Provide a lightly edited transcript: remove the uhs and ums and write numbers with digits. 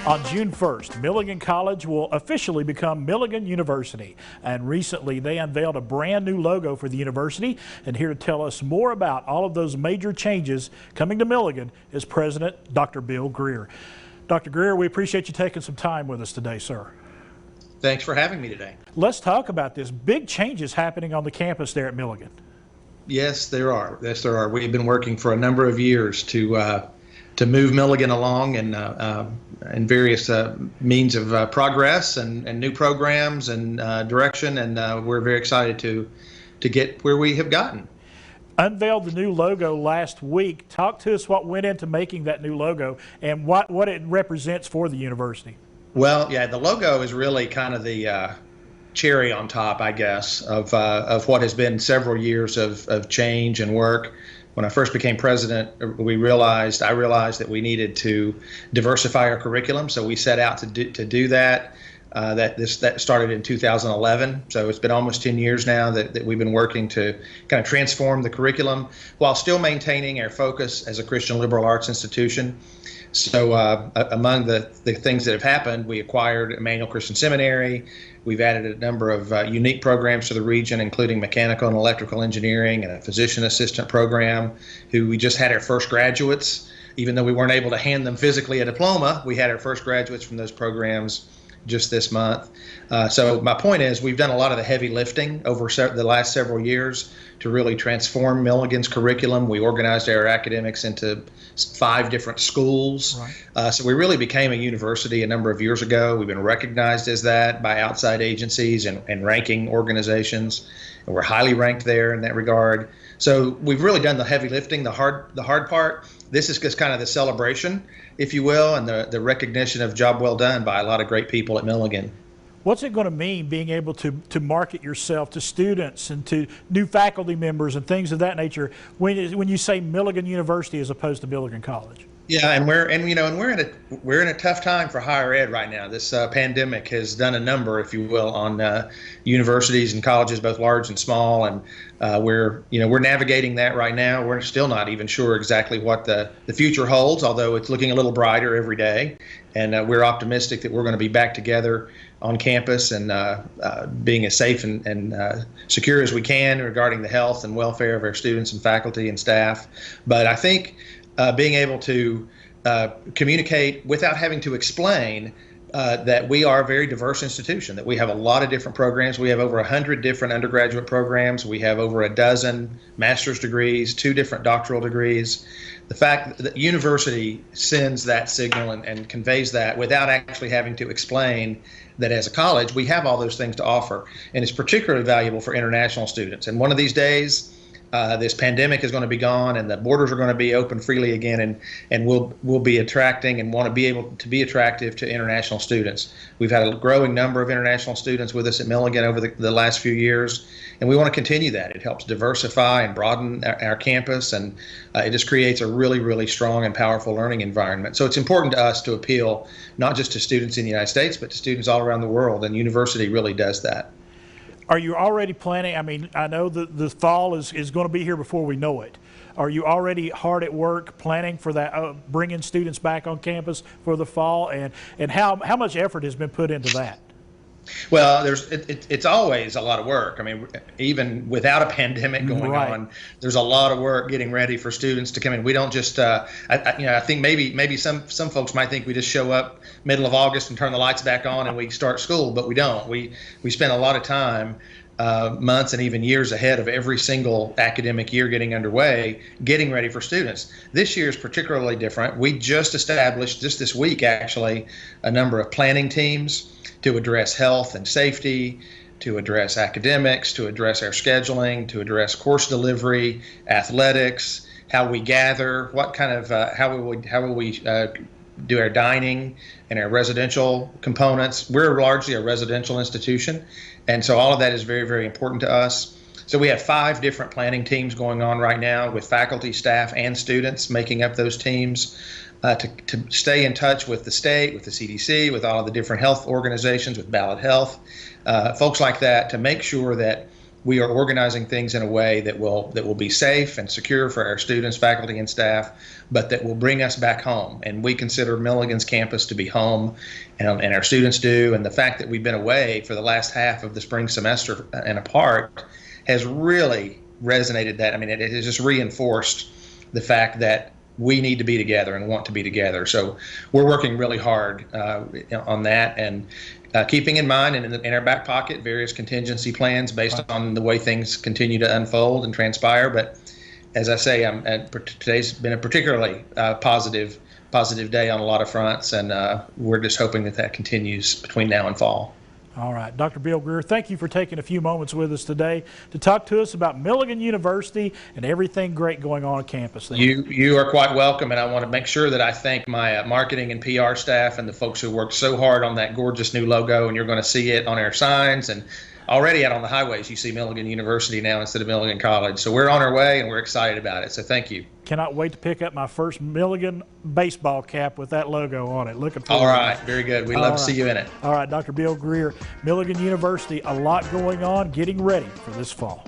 On June 1st, Milligan College will officially become Milligan University. And recently they unveiled a brand new logo for the university. And here to tell us more about all of those major changes coming to Milligan is President Dr. Bill Greer. Dr. Greer, we appreciate you taking some time with us today, sir. Thanks for having me today. Let's talk about this. Big changes happening on the campus there at Milligan. Yes, there are. Yes, there are. We've been working for a number of years to move Milligan along and various means of progress and new programs and direction, and we're very excited to get where we have gotten. Unveiled the new logo last week. Talk to us what went into making that new logo and what it represents for the university. Well, yeah, the logo is really kind of the cherry on top, I guess, of what has been several years of change and work. When I first became president, I realized that we needed to diversify our curriculum, so we set out to do that. That started in 2011, so it's been almost 10 years now that we've been working to kind of transform the curriculum while still maintaining our focus as a Christian liberal arts institution. So among the things that have happened, we acquired Emmanuel Christian Seminary. We've added a number of unique programs to the region, including mechanical and electrical engineering and a physician assistant program, who we just had our first graduates. Even though we weren't able to hand them physically a diploma, we had our first graduates from those programs just this month. So my point is, we've done a lot of the heavy lifting over the last several years to really transform Milligan's curriculum. We organized our academics into 5 different schools. Right. So we really became a university a number of years ago. We've been recognized as that by outside agencies and ranking organizations, and we're highly ranked there in that regard. So we've really done the heavy lifting, the hard part. This is just kind of the celebration, if you will, and the recognition of job well done by a lot of great people at Milligan. What's it going to mean being able to market yourself to students and to new faculty members and things of that nature when you say Milligan University as opposed to Milligan College? Yeah, and we're in a tough time for higher ed right now. This pandemic has done a number, if you will, on universities and colleges, both large and small, and we're navigating that right now. We're still not even sure exactly what the future holds, although it's looking a little brighter every day, and we're optimistic that we're going to be back together on campus and being as safe and secure as we can regarding the health and welfare of our students and faculty and staff. But I think being able to communicate without having to explain that we are a very diverse institution, that we have a lot of different programs. We have over 100 different undergraduate programs. We have over a dozen master's degrees, 2 different doctoral degrees. The fact that the university sends that signal and conveys that without actually having to explain that as a college, we have all those things to offer. And it's particularly valuable for international students. And one of these days, this pandemic is going to be gone and the borders are going to be open freely again, and we'll be attracting and want to be able to be attractive to international students. We've had a growing number of international students with us at Milligan over the last few years, and we want to continue that. It helps diversify and broaden our campus, and it just creates a really, really strong and powerful learning environment. So it's important to us to appeal not just to students in the United States, but to students all around the world, and university really does that. Are you already planning? I mean, I know the fall is going to be here before we know it. Are you already hard at work planning for that, bringing students back on campus for the fall, and how much effort has been put into that? Well, it's always a lot of work. I mean, even without a pandemic going on, there's a lot of work getting ready for students to come in. We don't just, I think maybe some folks might think we just show up middle of August and turn the lights back on and we start school, but we don't. We spend a lot of time, months and even years ahead of every single academic year getting underway, getting ready for students. This year is particularly different. We just established, just this week actually, a number of planning teams to address health and safety, to address academics, to address our scheduling, to address course delivery, athletics, how we gather, what kind of how will we do our dining and our residential components. We're largely a residential institution, and so all of that is very, very important to us. So we have 5 different planning teams going on right now with faculty, staff, and students making up those teams. To stay in touch with the state, with the CDC, with all of the different health organizations, with Ballot Health, folks like that, to make sure that we are organizing things in a way that will be safe and secure for our students, faculty, and staff, but that will bring us back home. And we consider Milligan's campus to be home, and our students do. And the fact that we've been away for the last half of the spring semester and apart has really resonated that. I mean, it has just reinforced the fact that we need to be together and want to be together. So we're working really hard on that, and keeping in mind and in our back pocket various contingency plans based on the way things continue to unfold and transpire. But as I say, today's been a particularly positive day on a lot of fronts, and we're just hoping that continues between now and fall. All right, Dr. Bill Greer, thank you for taking a few moments with us today to talk to us about Milligan University and everything great going on campus there. You are quite welcome, and I want to make sure that I thank my marketing and PR staff and the folks who worked so hard on that gorgeous new logo, and you're going to see it on our signs, and already out on the highways you see Milligan University now instead of Milligan College. So we're on our way, and we're excited about it, so thank you. Cannot wait to pick up my first Milligan baseball cap with that logo on it. Looking forward. All right, very good. We'd love to see you in it. All right, Dr. Bill Greer, Milligan University, a lot going on, getting ready for this fall.